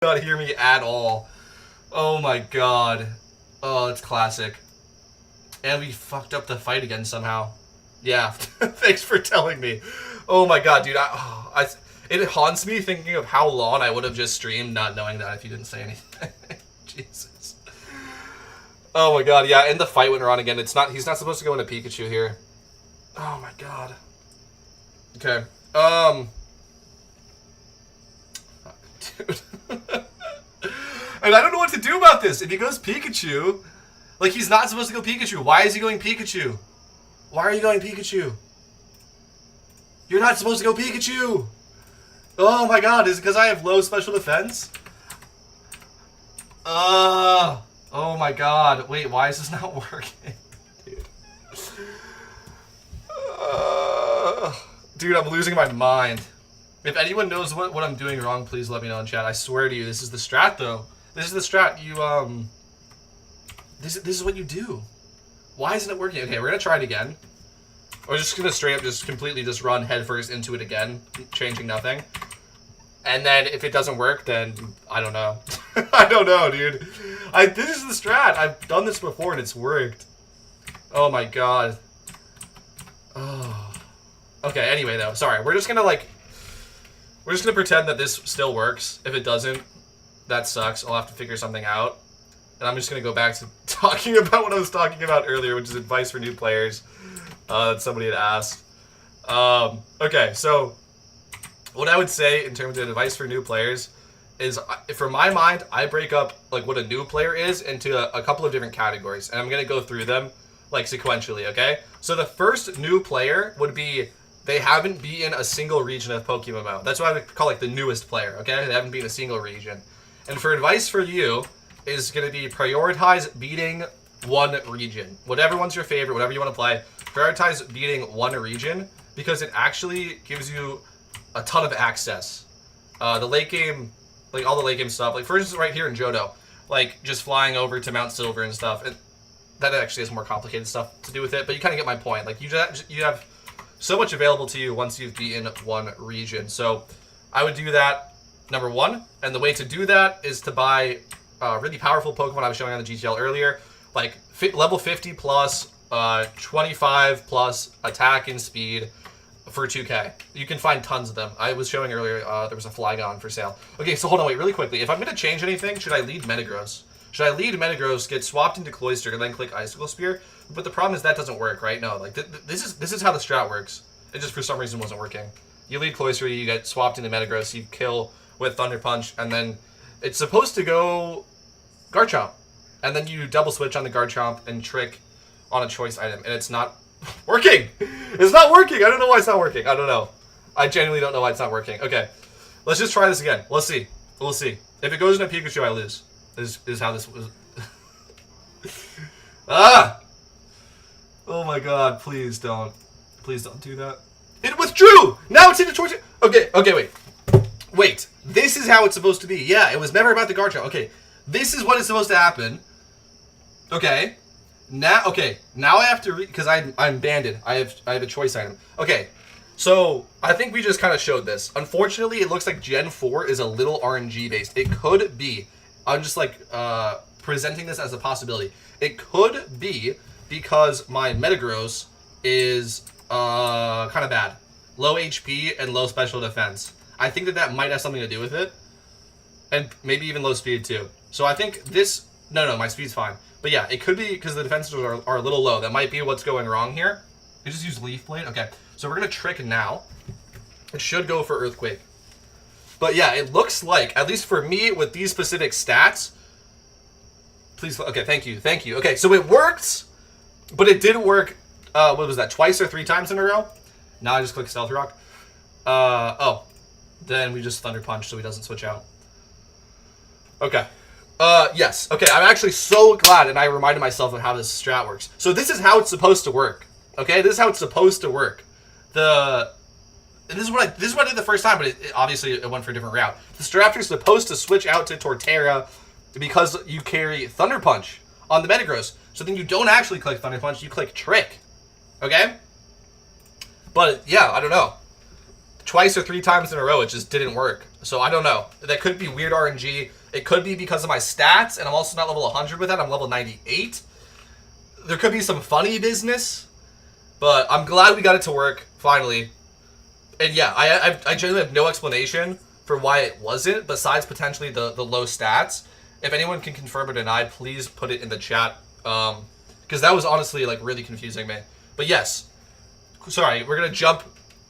not hear me at all. Oh my god. Oh, it's classic. And we fucked up the fight again somehow. Yeah, thanks for telling me. Oh my god, dude. It haunts me thinking of how long I would have just streamed not knowing that if you didn't say anything. Jesus. Oh my god, yeah, and the fight went wrong again. He's not supposed to go into Pikachu here. Oh my god. Okay. Fuck, dude. And I don't know what to do about this. If he goes Pikachu, like, he's not supposed to go Pikachu. Why is he going Pikachu? Why are you going Pikachu? You're not supposed to go Pikachu! Oh my god, is it because I have low special defense? Oh my god. Wait, why is this not working? Dude. Dude, I'm losing my mind. If anyone knows what I'm doing wrong, please let me know in chat. I swear to you, this is the strat, though. This is the strat. This is what you do. Why isn't it working? Okay, we're gonna try it again. We're just gonna straight up just completely just run headfirst into it again, changing nothing. And then if it doesn't work, then I don't know. I don't know, dude. This is the strat. I've done this before and it's worked. Oh my god. Oh. Okay, anyway though, sorry. We're just gonna pretend that this still works. If it doesn't, that sucks. I'll have to figure something out. And I'm just gonna go back to talking about what I was talking about earlier, which is advice for new players. That somebody had asked. Okay, so what I would say in terms of advice for new players is, for my mind, I break up like what a new player is into a couple of different categories, and I'm gonna go through them like sequentially. Okay, so the first new player would be they haven't beaten a single region of Pokemon MMO. That's what I would call like the newest player. Okay, they haven't beaten a single region. And for advice for you is gonna be prioritize beating one region. Whatever one's your favorite, whatever you want to play, prioritize beating one region because it actually gives you a ton of access. The late game, like all the late game stuff, like for instance right here in Johto, like just flying over to Mount Silver and stuff, that actually has more complicated stuff to do with it, but you kind of get my point. Like you have so much available to you once you've beaten one region. So I would do that, number one, and the way to do that is to buy really powerful Pokemon I was showing on the GTL earlier, like level 50 plus, 25 plus attack and speed for 2k. You can find tons of them. I was showing earlier there was a Flygon for sale. Okay, so hold on, wait, really quickly. If I'm going to change anything, should I lead Metagross? Should I lead Metagross, get swapped into Cloyster, and then click Icicle Spear? But the problem is that doesn't work, right? No, like this is how the strat works. It just for some reason wasn't working. You lead Cloyster, you get swapped into Metagross, you kill with Thunder Punch, and then it's supposed to go Garchomp. And then you double switch on the Garchomp and trick on a choice item, and it's not working! It's not working! I don't know why it's not working. I don't know. I genuinely don't know why it's not working. Okay, let's just try this again. Let's see. We'll see. If it goes into Pikachu, I lose. Is how this was. Ah! Oh my god, please don't. Please don't do that. It withdrew! Now it's into choice. Okay, wait. Wait, this is how it's supposed to be. Yeah, it was never about the Garchomp. Okay, this is what is supposed to happen. Okay. Now I have to because I'm banded. I have a choice item. Okay, so I think we just kind of showed this. Unfortunately, it looks like Gen 4 is a little RNG based. It could be. I'm just like presenting this as a possibility. It could be because my Metagross is kind of bad, low HP and low special defense. I think that might have something to do with it, and maybe even low speed too. So I think this. No, my speed's fine. But yeah, it could be because the defenses are a little low. That might be what's going wrong here. You just use Leaf Blade. Okay, so we're going to trick now. It should go for Earthquake. But yeah, it looks like, at least for me, with these specific stats... Please, okay, thank you. Okay, so it works, but it didn't work, what was that, twice or 3 times in a row? Now I just click Stealth Rock. Then we just Thunder Punch so he doesn't switch out. Okay. Yes. Okay, I'm actually so glad, and I reminded myself of how this strat works. So this is how it's supposed to work. Okay, this is how it's supposed to work. This is what I did the first time, but obviously it went for a different route. The Staraptor is supposed to switch out to Torterra because you carry Thunder Punch on the Metagross. So then you don't actually click Thunder Punch, you click Trick. Okay? But yeah, I don't know. Twice or 3 times in a row, it just didn't work. So I don't know. That could be weird RNG. It could be because of my stats, and I'm also not level 100 with that. I'm level 98. There could be some funny business, but I'm glad we got it to work, finally. And yeah, I genuinely have no explanation for why it wasn't, besides potentially the low stats. If anyone can confirm or deny, please put it in the chat. Because that was honestly, like, really confusing me. But yes, sorry, we're going to jump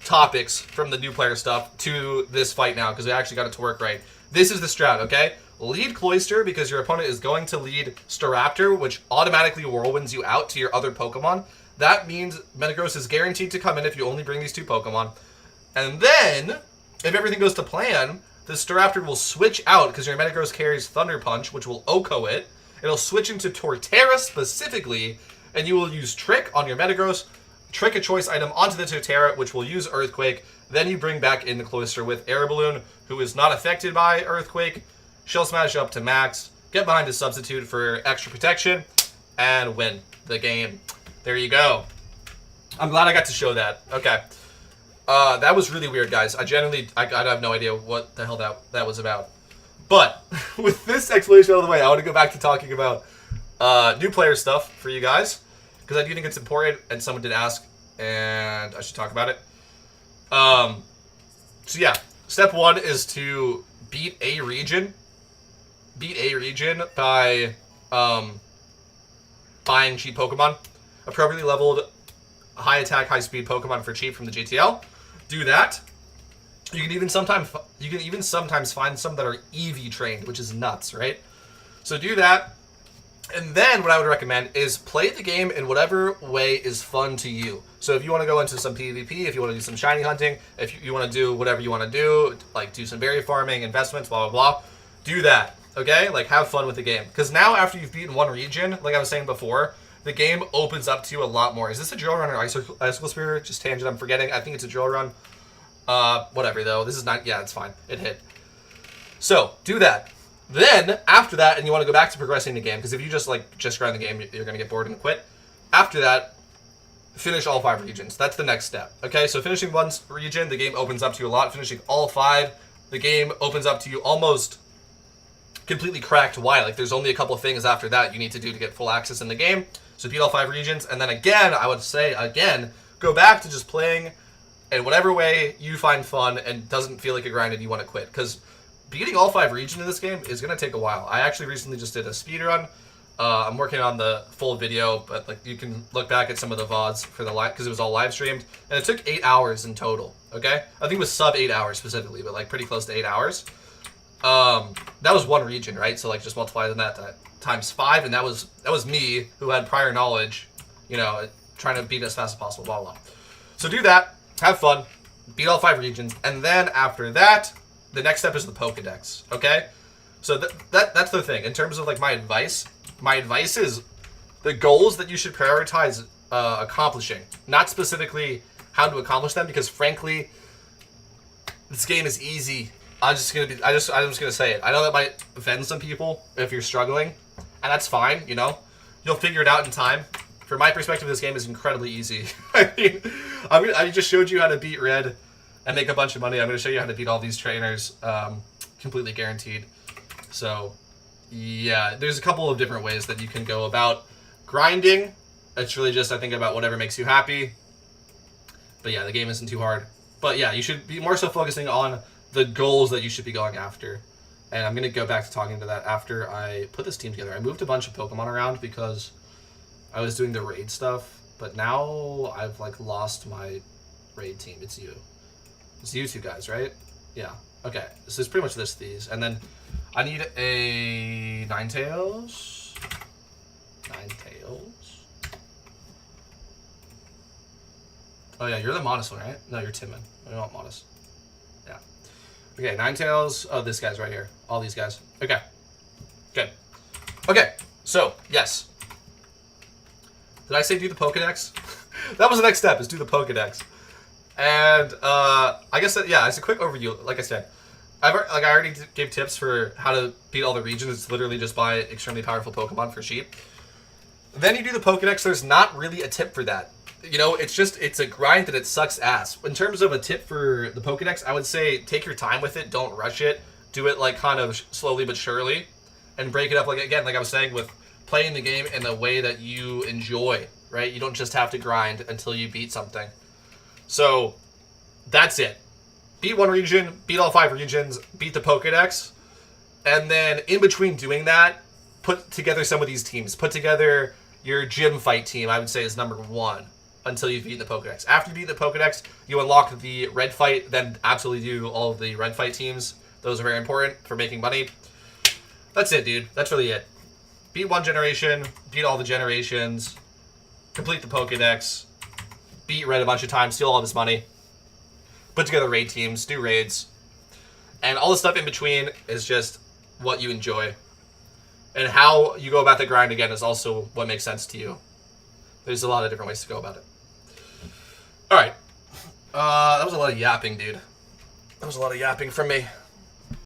topics from the new player stuff to this fight now, because we actually got it to work right. This is the strat, okay? Lead Cloyster, because your opponent is going to lead Staraptor, which automatically whirlwinds you out to your other Pokemon. That means Metagross is guaranteed to come in if you only bring these two Pokemon. And then, if everything goes to plan, the Staraptor will switch out, because your Metagross carries Thunder Punch, which will OHKO it. It'll switch into Torterra specifically, and you will use Trick on your Metagross, trick a choice item onto the Torterra, which will use Earthquake. Then you bring back in the Cloyster with Air Balloon, who is not affected by Earthquake. Shell Smash up to max, get behind a substitute for extra protection, and win the game. There you go. I'm glad I got to show that. Okay. That was really weird, guys. I have no idea what the hell that was about. But with this explanation out of the way, I want to go back to talking about new player stuff for you guys, because I do think it's important, and someone did ask, and I should talk about it. So yeah, step 1 is to beat a region. Beat a region by buying cheap Pokemon, appropriately leveled, high attack, high speed Pokemon for cheap from the GTL. Do that. You can even sometimes find some that are EV trained, which is nuts, right? So do that. And then what I would recommend is play the game in whatever way is fun to you. So if you want to go into some PvP, if you want to do some shiny hunting, if you want to do whatever you want to do, like do some berry farming, investments, blah, blah, blah, do that, okay? Like, have fun with the game. Because now after you've beaten one region, like I was saying before, the game opens up to you a lot more. Is this a drill run or icicle spear? Just tangent, I'm forgetting. I think it's a drill run. Whatever, though. This is not... Yeah, it's fine. It hit. So, do that. Then, after that, and you want to go back to progressing the game, because if you just grind the game, you're going to get bored and quit. After that, finish all 5 regions. That's the next step. Okay, so finishing one region, the game opens up to you a lot. Finishing all 5, the game opens up to you almost completely cracked. Why? Like, there's only a couple of things after that you need to do to get full access in the game. So beat all 5 regions, and then again, I would say, again, go back to just playing in whatever way you find fun and doesn't feel like a grind and you want to quit. Because beating all 5 regions in this game is going to take a while. I actually recently just did a speedrun. I'm working on the full video, but like you can look back at some of the VODs for the live, because it was all live streamed, and it took 8 hours in total, okay? I think it was sub 8 hours specifically, but like pretty close to 8 hours. That was one region, right? So like just multiply that times 5, and that was me, who had prior knowledge, you know, trying to beat as fast as possible, blah, blah, blah. So do that, have fun, beat all 5 regions, and then after that, the next step is the Pokedex, okay? So that's the thing. In terms of like my advice is the goals that you should prioritize accomplishing, not specifically how to accomplish them, because frankly, this game is easy. I'm just gonna say it. I know that might offend some people if you're struggling, and that's fine. You know, you'll figure it out in time. From my perspective, this game is incredibly easy. I mean, I just showed you how to beat Red and make a bunch of money. I'm going to show you how to beat all these trainers, completely guaranteed. So, yeah, there's a couple of different ways that you can go about grinding. It's really just, I think, about whatever makes you happy. But yeah, the game isn't too hard. But yeah, you should be more so focusing on the goals that you should be going after. And I'm going to go back to talking to that after I put this team together. I moved a bunch of Pokemon around because I was doing the raid stuff. But now I've like lost my raid team. It's you. It's you two guys, right? Yeah. Okay. So it's pretty much these. And then I need a Ninetales. Oh yeah, you're the Modest one, right? No, you're Timon. I don't want Modest. Yeah. Okay, Ninetales. Oh, this guy's right here. All these guys. Okay. Good. Okay, so, yes. Did I say do the Pokedex? That was the next step, is do the Pokedex. And, I guess that, yeah, it's a quick overview, like I said. I already gave tips for how to beat all the regions. It's literally just buy extremely powerful Pokemon for cheap. Then you do the Pokedex. There's not really a tip for that. You know, it's a grind that it sucks ass. In terms of a tip for the Pokedex, I would say take your time with it. Don't rush it. Do it like kind of slowly but surely, and break it up. Like again, like I was saying, with playing the game in a way that you enjoy. Right? You don't just have to grind until you beat something. So that's it. Beat one region, beat all 5 regions, beat the Pokedex, and then in between doing that, put together some of these teams. Put together your gym fight team, I would say, is number 1 until you've beaten the Pokedex. After you beat the Pokedex, you unlock the red fight, then absolutely do all of the red fight teams. Those are very important for making money. That's it, dude. That's really it. Beat 1 generation, beat all the generations, complete the Pokedex, beat red a bunch of times, steal all this money, put together raid teams, do raids, and all the stuff in between is just what you enjoy. And how you go about the grind, again, is also what makes sense to you. There's a lot of different ways to go about it. Alright. That was a lot of yapping, dude. That was a lot of yapping from me.